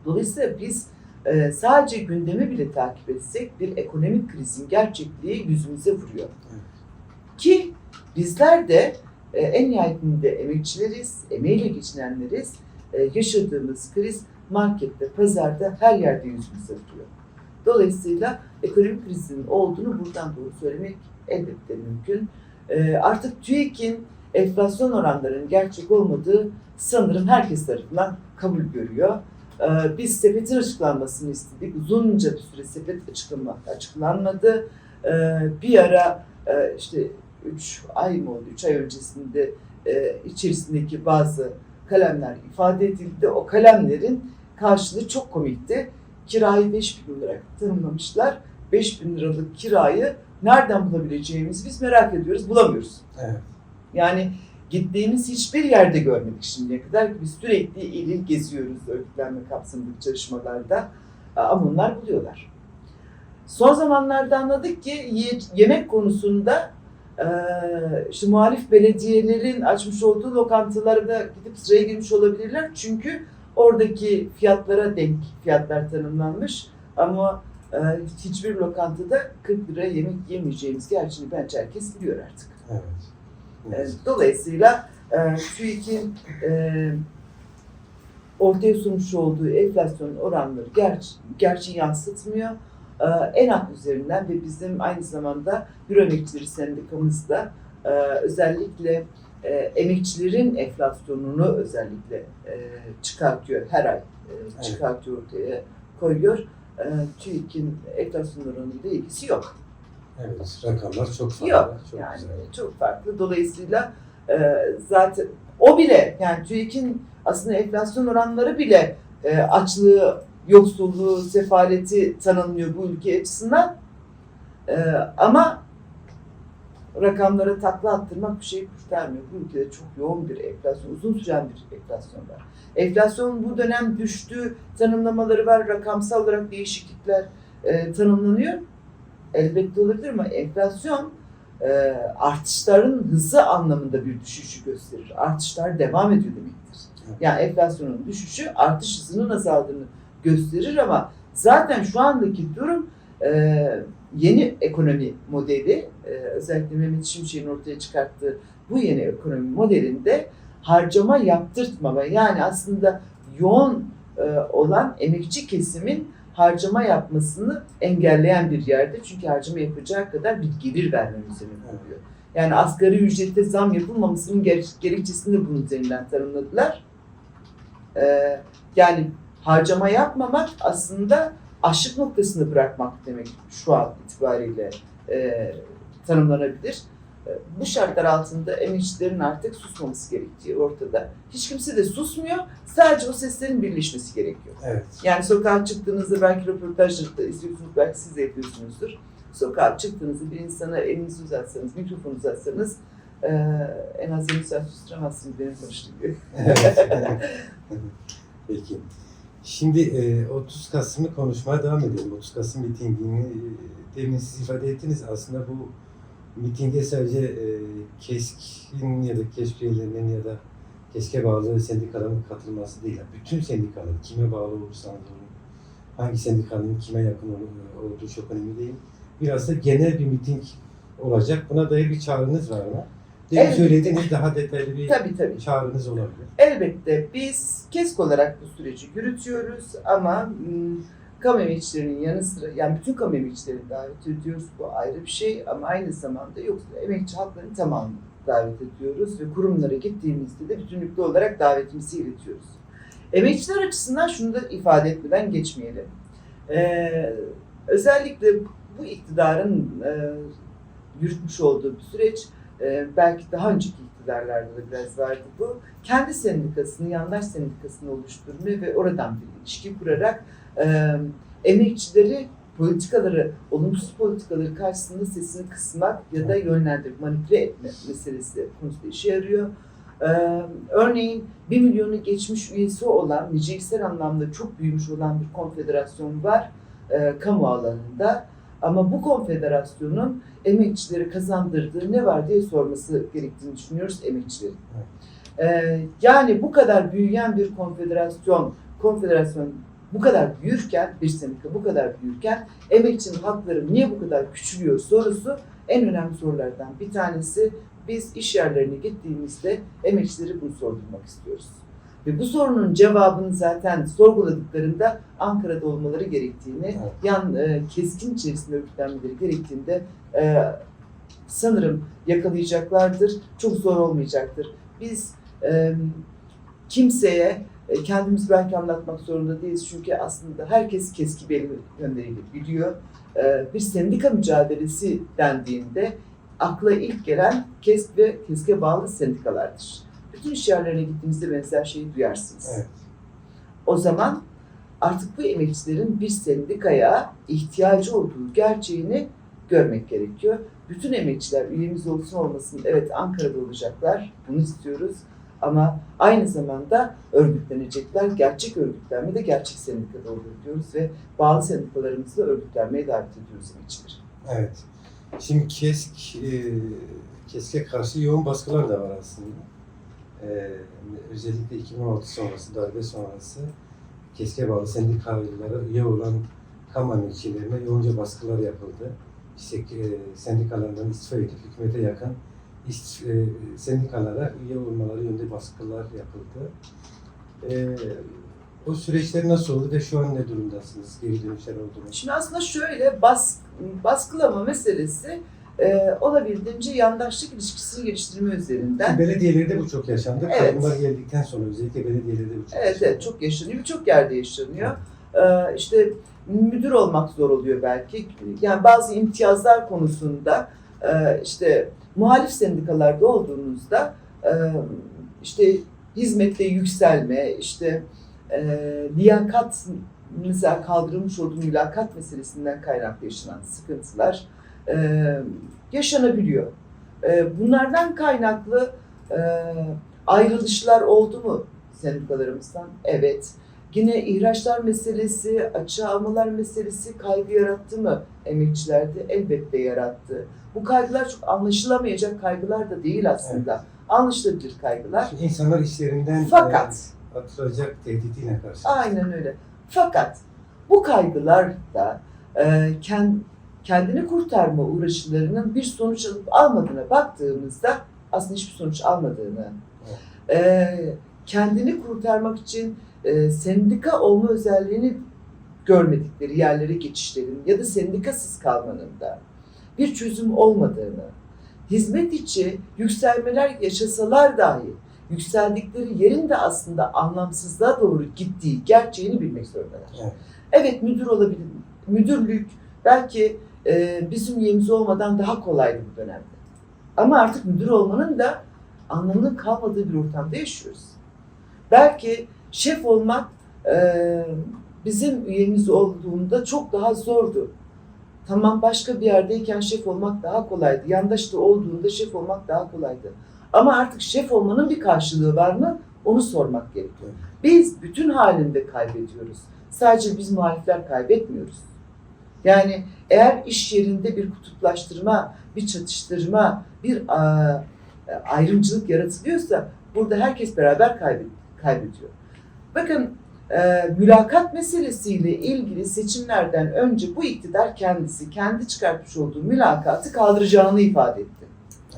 Dolayısıyla biz sadece gündemi bile takip etsek bir ekonomik krizin gerçekliği yüzümüze vuruyor. Ki bizler de en nihayetinde emekçileriz, emeğiyle geçinenleriz. Yaşadığımız kriz markette, pazarda her yerde yüzümüze vuruyor. Dolayısıyla ekonomik krizin olduğunu buradan doğru söylemek elbette mümkün. Artık TÜİK'in enflasyon oranlarının gerçek olmadığı sanırım herkes tarafından kabul görüyor. Biz sepetin açıklanmasını istedik. Uzunca bir süre sepet açıklanmadı. Bir ara işte 3 ay mı oldu? 3 ay öncesinde içerisindeki bazı kalemler ifade edildi. O kalemlerin karşılığı çok komikti. Kirayı 5.000 olarak tanımlamışlar. 5.000 liralık kirayı nereden bulabileceğimizi biz merak ediyoruz, bulamıyoruz. Evet. Yani gittiğimiz hiçbir yerde görmedik şimdiye kadar. Biz sürekli il il geziyoruz örgütlenme kapsamındaki çalışmalarda. Ama onlar buluyorlar. Son zamanlarda anladık ki yemek konusunda işte muhalif belediyelerin açmış olduğu lokantalara gidip sıraya girmiş olabilirler. Çünkü oradaki fiyatlara denk fiyatlar tanımlanmış. Ama hiçbir lokantada 40 liraya yemek yemeyeceğimiz gerçeğini bence herkes biliyor artık. Evet. Evet. Dolayısıyla TÜİK'in ortaya sunmuş olduğu enflasyon oranları gerçeği yansıtmıyor. ENAK üzerinden ve bizim aynı zamanda Büro Emekçileri Sendikamızda özellikle emekçilerin enflasyonunu özellikle çıkartıyor, her ay çıkartıyor, ortaya koyuyor. TÜİK'in enflasyon oranıyla ilgisi yok. Evet, rakamlar çok farklı. Yok, çok yani güzel. çok farklı. Dolayısıyla zaten O bile, yani TÜİK'in aslında enflasyon oranları bile açlığı, yoksulluğu, sefaleti tanımlıyor bu ülke açısından. Ama rakamlara takla attırmak bir şey kurtarmıyor. Bu ülkede çok yoğun bir enflasyon, uzun süren bir enflasyon var. Enflasyon bu dönem düştü, tanımlamaları var, rakamsal olarak değişiklikler tanımlanıyor. Elbette olabilir ama enflasyon artışların hızı anlamında bir düşüşü gösterir. Artışlar devam ediyor demektir. Yani enflasyonun düşüşü artış hızının azaldığını gösterir ama zaten şu andaki durum yeni ekonomi modeli, özellikle Mehmet Şimşek'in ortaya çıkarttığı bu yeni ekonomi modelinde harcama yaptırtmama, yani aslında yoğun olan emekçi kesimin harcama yapmasını engelleyen bir yerde. Çünkü harcama yapacağı kadar bir gelir verme üzerine kuruluyor. Yani asgari ücrete zam yapılmamasının gerekçesini de bunun üzerinden tanımladılar. Yani harcama yapmamak aslında açlık noktasını bırakmak demek şu an itibariyle tanımlanabilir. Bu şartlar altında emekçilerin artık susmaması gerektiği ortada. Hiç kimse de susmuyor. Sadece o seslerin birleşmesi gerekiyor. Evet. Yani sokağa çıktığınızda, belki röportajda izliyorsunuz, belki siz de yapıyorsunuzdur. Sokağa çıktığınızda bir insana elinizi uzatsanız, mikrofonu uzatsanız en az 20 saat susturamazsınız benim konuştuğum gibi. Peki. Şimdi 30 Kasım'ı konuşmaya devam edelim. 30 Kasım mitingini demin siz ifade ettiniz. Aslında bu mitinge sadece KESK'in ya da KESK üyelerinin ya da KESK'e bağlı sendikaların katılması değil. Bütün sendikalar, kime bağlı olursanız olun, hangi sendikanın kime yakın olduğu çok önemli değil. Biraz da genel bir miting olacak. Buna dair bir çağrınız var mı? Demin söylediğiniz daha detaylı bir tabii. çağrınız olabilir. Elbette biz KESK olarak bu süreci yürütüyoruz ama kamu emekçilerinin yanı sıra, yani bütün kamu emekçilerini davet ediyoruz. Bu ayrı bir şey ama aynı zamanda yoksa emekçi halkların tamamını davet ediyoruz ve kurumlara gittiğimizde de bütünlüklü olarak davetimizi iletiyoruz. Emekçiler açısından şunu da ifade etmeden geçmeyelim. Özellikle bu iktidarın yürütmüş olduğu bir süreç, belki daha önceki iktidarlarda da biraz vardı bu. Kendi sendikasını, yandaş sendikasını oluşturma ve oradan bir ilişki kurarak emekçileri politikaları, olumsuz politikaları karşısında sesini kısmak ya da yönlendirip manipüle etme meselesi konusunda işe yarıyor. Örneğin 1 milyonu geçmiş üyesi olan, niceliksel anlamda çok büyümüş olan bir konfederasyon var kamu alanında. Ama bu konfederasyonun emekçileri kazandırdığı ne var diye sorması gerektiğini düşünüyoruz emekçilerin. Yani bu kadar büyüyen bir konfederasyon bu kadar büyürken, bir sendika bu kadar büyürken emekçinin hakları niye bu kadar küçülüyor sorusu en önemli sorulardan bir tanesi. Biz iş yerlerine gittiğimizde emekçileri bunu sordurmak istiyoruz. Ve bu sorunun cevabını zaten sorguladıklarında Ankara'da olmaları gerektiğini, KESK'in içerisinde örgütlenmeleri gerektiğinde sanırım yakalayacaklardır. Çok zor olmayacaktır. Biz kimseye kendimizi belki anlatmak zorunda değiliz. Çünkü aslında herkes KESK'i belli yönleriyle biliyor. Bir sendika mücadelesi dendiğinde akla ilk gelen KESK ve KESK'e bağlı sendikalardır. Bütün iş yerlerine gittiğinizde benzer şeyi duyarsınız. Evet. O zaman artık bu emekçilerin bir sendikaya ihtiyacı olduğu gerçeğini görmek gerekiyor. Bütün emekçiler üyemiz olsun olmasın, evet Ankara'da olacaklar, bunu istiyoruz. Ama aynı zamanda örgütlenecekler. Gerçek örgütlenme de gerçek sendikada olur diyoruz ve bağlı sendikalarımızla örgütlenmeye davet ediyoruz emekçileri. Evet. Şimdi KESK'e karşı yoğun baskılar da var aslında. Özellikle 2016 sonrası, darbe sonrası KESK'e bağlı sendikalara üye olan kamu emekçilerine yoğunca baskılar yapıldı. İşte sendikalarından istifa edip hükümete yakın sendikalara üye olmaları yönünde baskılar yapıldı. O süreçler nasıl oldu ve şu an ne durumdasınız? Geri dönüşler oldu mu? Şimdi aslında şöyle baskılama meselesi olabildiğince yandaşlık ilişkisini geliştirme üzerinden. Belediyelerde bu çok yaşandı. Evet. Kadınlar geldikten sonra özellikle belediyelerde bu çok yaşandı. Evet, çok yaşanıyor. Birçok yerde yaşanıyor. İşte müdür olmak zor oluyor belki. Yani bazı imtiyazlar konusunda işte muhalif sendikalarda olduğunuzda işte hizmette yükselme, işte liyakat, mesela kaldırılmış olduğu mülakat meselesinden kaynaklı yaşanan sıkıntılar yaşanabiliyor. Bunlardan kaynaklı ayrılışlar oldu mu sendikalarımızdan? Evet. Yine ihraçlar meselesi, açığa almalar meselesi kaygı yarattı mı emekçilerde? Elbette yarattı. Bu kaygılar çok anlaşılamayacak kaygılar da değil aslında. Evet. Anlaşılabilir kaygılar. Şimdi insanlar işlerinden fakat atılacak tehdidiyle karşı. Aynen öyle. Fakat bu kaygılar da kendini kurtarma uğraşılarının bir sonuç alıp almadığına baktığımızda aslında hiçbir sonuç almadığını, kendini kurtarmak için sendika olma özelliğini görmedikleri yerlere geçişlerin ya da sendikasız kalmanın da bir çözüm olmadığını, hizmet içi yükselmeler yaşasalar dahi yükseldikleri yerin de aslında anlamsızlığa doğru gittiği gerçeğini bilmek zorundalar. Evet, evet, müdür olabilir. Müdürlük belki bizim üyemiz olmadan daha kolaydı bu dönemde. Ama artık müdür olmanın da anlamının kalmadığı bir ortamda yaşıyoruz. Belki şef olmak bizim üyemiz olduğunda çok daha zordu. Tamam, başka bir yerdeyken şef olmak daha kolaydı. Yandaşta olduğunda şef olmak daha kolaydı. Ama artık şef olmanın bir karşılığı var mı? Onu sormak gerekiyor. Biz bütün halinde kaybediyoruz. Sadece biz muhalifler kaybetmiyoruz. Yani eğer iş yerinde bir kutuplaştırma, bir çatıştırma, bir ayrımcılık yaratılıyorsa burada herkes beraber kaybediyor. Bakın mülakat meselesiyle ilgili seçimlerden önce bu iktidar kendisi kendi çıkartmış olduğu mülakatı kaldıracağını ifade etti.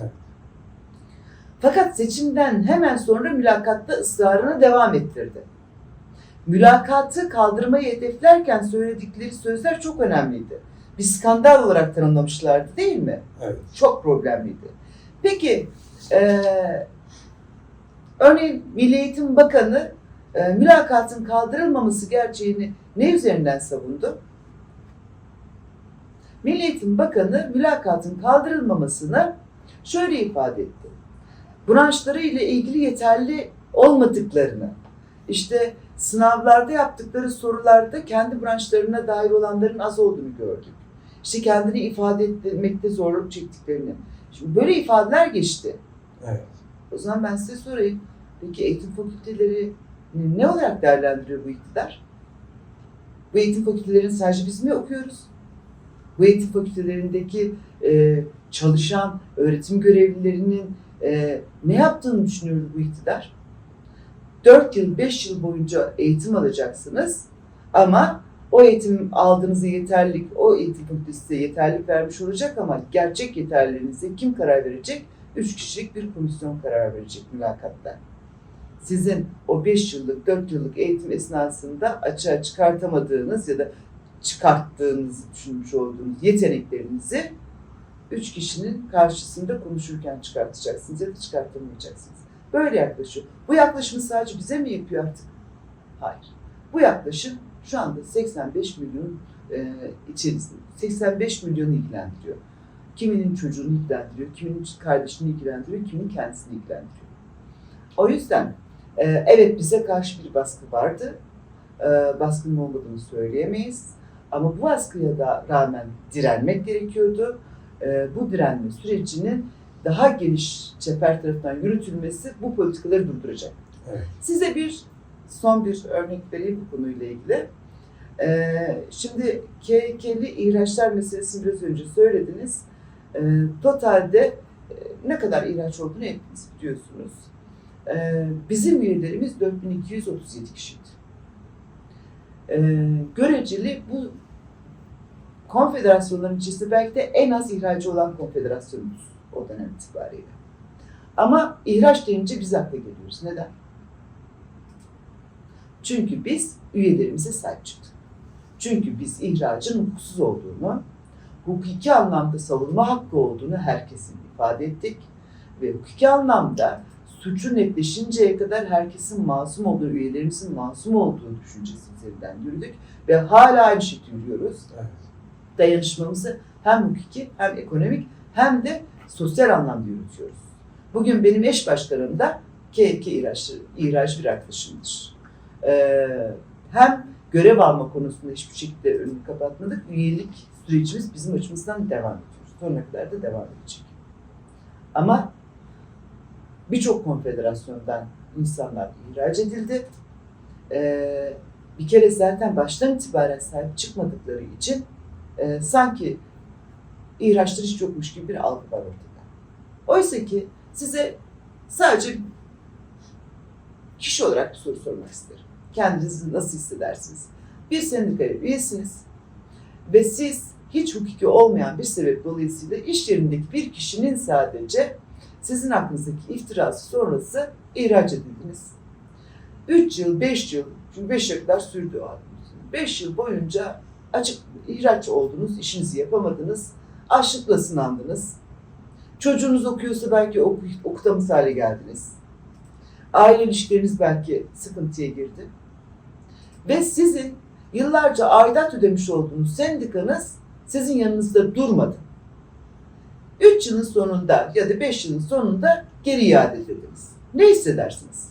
Evet. Fakat seçimden hemen sonra mülakatta ısrarını devam ettirdi. Mülakatı kaldırmayı hedeflerken söyledikleri sözler çok önemliydi. Bir skandal olarak tanımlamışlardı, değil mi? Evet. Çok problemliydi. Peki, örneğin Milli Eğitim Bakanı mülakatın kaldırılmaması gerçeğini ne üzerinden savundu? Milli Eğitim Bakanı mülakatın kaldırılmamasını şöyle ifade etti. Branşları ile ilgili yeterli olmadıklarını, işte sınavlarda yaptıkları sorularda kendi branşlarına dair olanların az olduğunu gördük. İşte kendini ifade etmekte zorluk çektiklerini. Şimdi böyle ifadeler geçti. Evet. O zaman ben size sorayım. Peki eğitim fakülteleri ne olarak değerlendiriyor bu iktidar? Bu eğitim fakültelerini sadece biz mi okuyoruz? Bu eğitim fakültelerindeki çalışan öğretim görevlilerinin ne yaptığını düşünüyor bu iktidar? 4 yıl, 5 yıl boyunca eğitim alacaksınız ama o eğitim aldığınızda yeterlilik, o eğitim fakültesi size yeterlilik vermiş olacak ama gerçek yeterliliğinize kim karar verecek? 3 kişilik bir komisyon karar verecek mülakatta. Sizin o 5 yıllık, 4 yıllık eğitim esnasında açığa çıkartamadığınız ya da çıkarttığınızı düşünmüş olduğunuz yeteneklerinizi 3 kişinin karşısında konuşurken çıkartacaksınız ya da çıkartamayacaksınız. Böyle yaklaşıyor. Bu yaklaşımı sadece bize mi yapıyor artık? Hayır. Bu yaklaşım şu anda 85 milyon içerisinde. 85 milyonu ilgilendiriyor. Kiminin çocuğunu ilgilendiriyor, kiminin kardeşini ilgilendiriyor, kiminin kendisini ilgilendiriyor. O yüzden evet, bize karşı bir baskı vardı. Baskının olmadığını söyleyemeyiz. Ama bu baskıya da rağmen direnmek gerekiyordu. Bu direnme sürecinin daha geniş çeper tarafından yürütülmesi bu politikaları durduracak. Evet. Size son bir örnek vereyim bu konuyla ilgili. Şimdi KHK'li ihraçlar meselesini biraz önce söylediniz. Totalde ne kadar ihraç olduğunu hepiniz biliyorsunuz. Bizim üyelerimiz 4237 kişiydi. Göreceli bu konfederasyonların içerisinde belki de en az ihracı olan konfederasyonumuz o dönem itibariyle. Ama ihraç deyince biz akla geliyoruz. Neden? Çünkü biz üyelerimize sahip çıktık. Çünkü biz ihracın hukuksuz olduğunu, hukuki anlamda savunma hakkı olduğunu herkesin ifade ettik. Ve hukuki anlamda suçu netleşinceye kadar herkesin masum olduğu, üyelerimizin masum olduğu düşüncesi üzerinden yürüdük. Ve hala aynı şekilde yürüyoruz. Evet. Dayanışmamızı hem hukuki hem ekonomik hem de sosyal anlamda yürütüyoruz. Bugün benim eş başkanım da ihraç bir yaklaşımdır. Hem görev alma konusunda hiçbir şekilde önünü kapatmadık. Üyelik sürecimiz bizim açımızdan devam ediyor. Sonuna kadar da devam edecek. Ama birçok konfederasyondan insanlar ihraç edildi. Bir kere zaten baştan itibaren sahip çıkmadıkları için sanki ihraçlar hiç yokmuş gibi bir algı var ortada. Oysa ki size sadece kişi olarak bir soru sormak isterim. Kendinizi nasıl hissedersiniz? Bir sendikaya üyesiniz ve siz hiç hukuki olmayan bir sebep dolayısıyla iş yerindeki bir kişinin sadece sizin hakkınızdaki iftirası sonrası ihraç edildiniz. 3 yıl, 5 yıl, çünkü 5 yıla kadar sürdü o halde. 5 yıl boyunca açık ihraç oldunuz, işinizi yapamadınız, açlıkla sınandınız. Çocuğunuz okuyorsa belki okutamaz hale geldiniz. Aile ilişkileriniz belki sıkıntıya girdi. Ve sizin yıllarca aidat ödemiş olduğunuz sendikanız sizin yanınızda durmadı. 3 yılın sonunda ya da 5 yılın sonunda geri iade edildiniz. Ne hissedersiniz?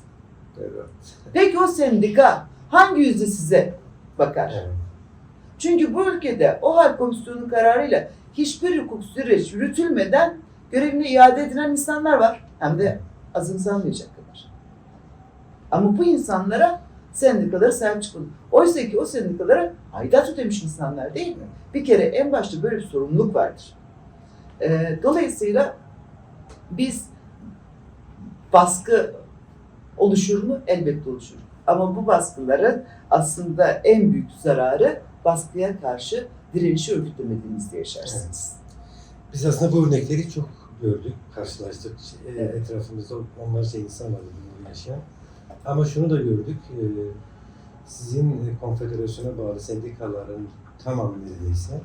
Evet. Peki o sendika hangi yüzle size bakar? Evet. Çünkü bu ülkede o hal komisyonunun kararıyla hiçbir hukuk süreç yürütülmeden görevine iade edilen insanlar var. Hem de azımsanmayacak kadar. Ama bu insanlara sendikalara sahip çıkıldı. Oysa ki o sendikalara aidat ödemiş insanlar değil mi? Bir kere en başta böyle bir sorumluluk vardır. Dolayısıyla biz baskı oluşur mu? Elbette oluşur. Ama bu baskıların aslında en büyük zararı baskıya karşı direnişi örgütlemediğinizde yaşarsınız. Evet. Biz aslında bu örnekleri çok gördük, karşılaştık. Evet. Etrafımızda onlarca insan var bunu yaşayan. Ama şunu da gördük, sizin konfederasyona bağlı sendikaların tamamı neredeyse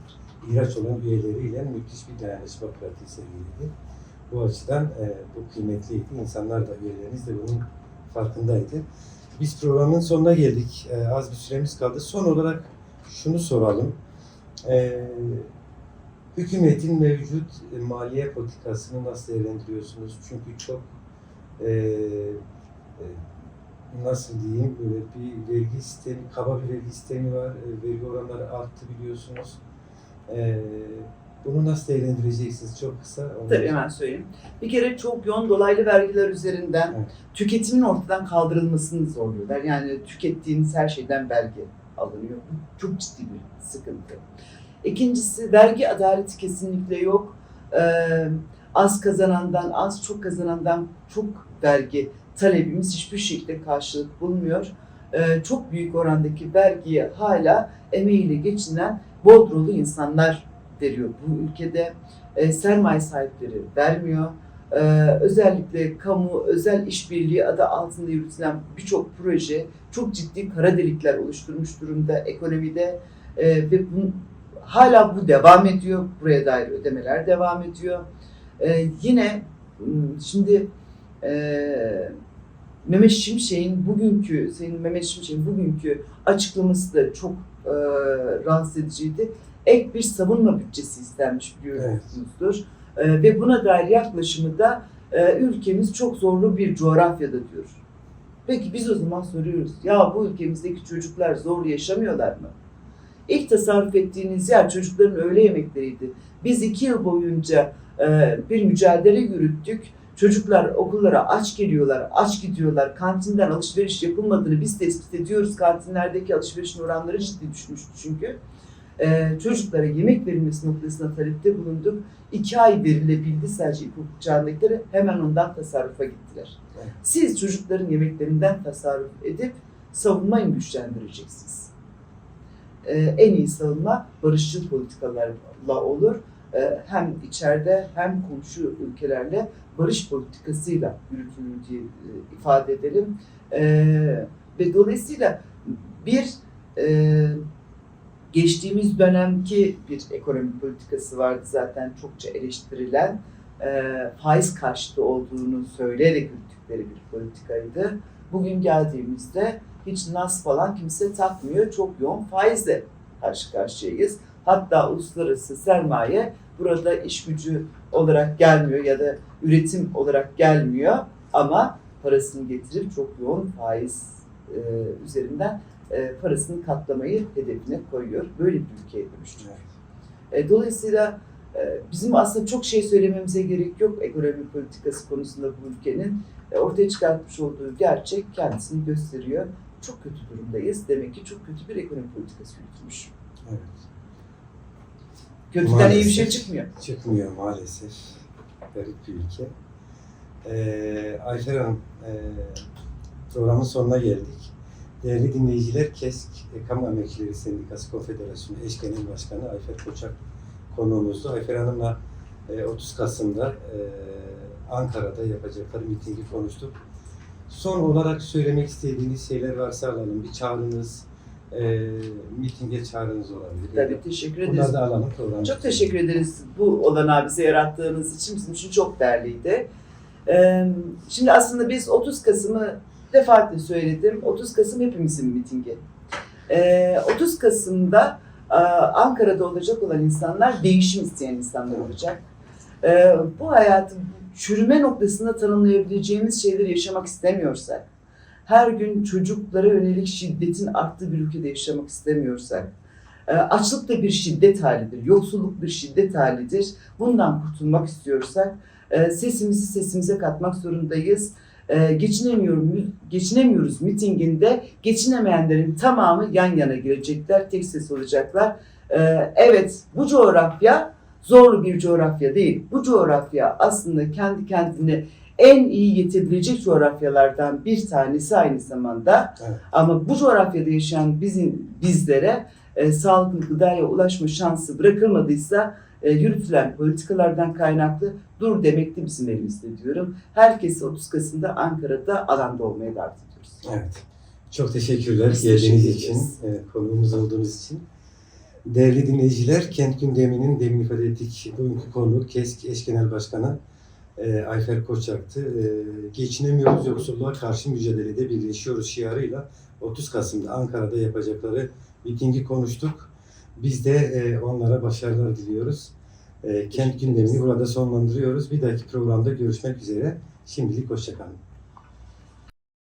ihraç olan üyeleriyle müthiş bir dayanışma pratiği sergiledi. Bu açıdan bu kıymetliydi. İnsanlar da, üyeleriniz de bunun farkındaydı. Biz programın sonuna geldik. Az bir süremiz kaldı. Son olarak şunu soralım. Hükümetin mevcut maliye politikasını nasıl değerlendiriyorsunuz? Çünkü çok nasıl diyeyim, böyle bir vergi sistemi, kaba bir vergi sistemi var. Vergi oranları arttı biliyorsunuz. Bunu nasıl değerlendireceksiniz? Çok kısa. Tabii hemen söyleyeyim. Bir kere çok yoğun dolaylı vergiler üzerinden Evet. tüketimin ortadan kaldırılmasını zorluyorlar. Yani tükettiğiniz her şeyden vergi alınıyor. Bu çok ciddi bir sıkıntı. İkincisi, vergi adaleti kesinlikle yok. Az kazanandan az, çok kazanandan çok vergi talebimiz hiçbir şekilde karşılık bulmuyor. Çok büyük orandaki vergiyi hala emeğiyle geçinen Bodrumlu insanlar veriyor. Bu ülkede sermaye sahipleri vermiyor. Özellikle kamu özel işbirliği adı altında yürütülen birçok proje çok ciddi kara delikler oluşturmuş durumda ekonomide ve hala bu devam ediyor. Buraya dair ödemeler devam ediyor. Yine şimdi Mehmet Şimşek'in bugünkü açıklaması da çok rahatsız ediciydi. Ek bir savunma bütçesi istenmiş biliyorsunuzdur. Evet. Ve buna dair yaklaşımı da ülkemiz çok zorlu bir coğrafyada diyor. Peki biz o zaman soruyoruz. Ya bu ülkemizdeki çocuklar zorlu yaşamıyorlar mı? İlk tasarruf ettiğiniz yer çocukların öğle yemekleriydi. Biz 2 yıl boyunca bir mücadele yürüttük. Çocuklar okullara aç geliyorlar, aç gidiyorlar. Kantinden alışveriş yapılmadığını biz tespit ediyoruz. Kantinlerdeki alışverişin oranları ciddi düşmüştü çünkü. Çocuklara yemek verilmesi noktasına talepte bulunduk. 2 ay verilebildi sadece ilkokul çağındakilere, hemen ondan tasarrufa gittiler. Evet. Siz çocukların yemeklerinden tasarruf edip savunmayı güçlendireceksiniz. En iyi savunma barışçıl politikalarla olur. Hem içeride hem komşu ülkelerle barış politikasıyla yürütülür diye ifade edelim. Ve dolayısıyla bir geçtiğimiz dönemki bir ekonomi politikası vardı zaten çokça eleştirilen, faiz karşıtı olduğunu söyleyerek yürüttükleri bir politikaydı. Bugün geldiğimizde hiç nas falan kimse takmıyor, çok yoğun faizle karşı karşıyayız. Hatta uluslararası sermaye burada iş gücü olarak gelmiyor ya da üretim olarak gelmiyor ama parasını getirip çok yoğun faiz üzerinden parasını katlamayı hedefine koyuyor. Böyle bir ülkeye dönüştü. Dolayısıyla bizim aslında çok şey söylememize gerek yok ekonomi politikası konusunda bu ülkenin. Ortaya çıkartmış olduğu gerçek kendisini gösteriyor. Çok kötü durumdayız. Demek ki çok kötü bir ekonomi politikası yürütülmüş. Evet. Kötüden Maalesef iyi bir şey çıkmıyor. Çıkmıyor maalesef. Garip bir ülke. Ayfer Hanım, programın sonuna geldik. Değerli dinleyiciler, KESK Kamu Emekçileri Sendikası Konfederasyonu Eş Genel Başkanı Ayfer Koçak konuğumuzdu. Ayfer Hanım'la 30 Kasım'da Ankara'da yapacakları mitingi konuştuk. Son olarak söylemek istediğiniz şeyler varsa alalım. Bir çağrınız, mitinge çağrınız olabilir. Tabii, teşekkür ederiz. Bunları da alalım programı. Çok teşekkür ederiz bu olanağı bize yarattığınız için. Bizim için çok değerliydi. Şimdi aslında biz 30 Kasım'ı defaatle söyledim. 30 Kasım hepimizin mitingi. 30 Kasım'da Ankara'da olacak olan insanlar değişim isteyen insanlar olacak. Bu hayatın çürüme noktasında tanımlayabileceğimiz şeyleri yaşamak istemiyorsak, her gün çocuklara yönelik şiddetin arttığı bir ülkede yaşamak istemiyorsak, açlık da bir şiddet halidir, yoksulluk bir şiddet halidir. Bundan kurtulmak istiyorsak sesimizi sesimize katmak zorundayız. Geçinemiyoruz mitinginde geçinemeyenlerin tamamı yan yana gelecekler, tek ses olacaklar. Evet, bu coğrafya zorlu bir coğrafya değil. Bu coğrafya aslında kendi kendine en iyi yetebilecek coğrafyalardan bir tanesi aynı zamanda. Evet. Ama bu coğrafyada yaşayan bizlere sağlıklı gıdaya ulaşma şansı bırakılmadıysa yürütülen politikalardan kaynaklı dur demekti bizim elimizde diyorum. Herkesi 30 Kasım'da Ankara'da alanda olmaya davet ediyoruz. Evet. Çok teşekkürler Biz geldiğiniz teşekkür için, ederiz. konuğumuz olduğunuz için. Değerli dinleyiciler, Kent Gündemi'nin demin ifade ettik bugünkü konu KESK Eş Genel Başkanı Ayfer Koçak'tı. Geçinemiyoruz, yoksulluğa karşı mücadelede birleşiyoruz şiarıyla 30 Kasım'da Ankara'da yapacakları mitingi konuştuk. Biz de onlara başarılar diliyoruz. Kent Gündemi'ni burada sonlandırıyoruz. Bir dahaki programda görüşmek üzere. Şimdilik hoşça kalın.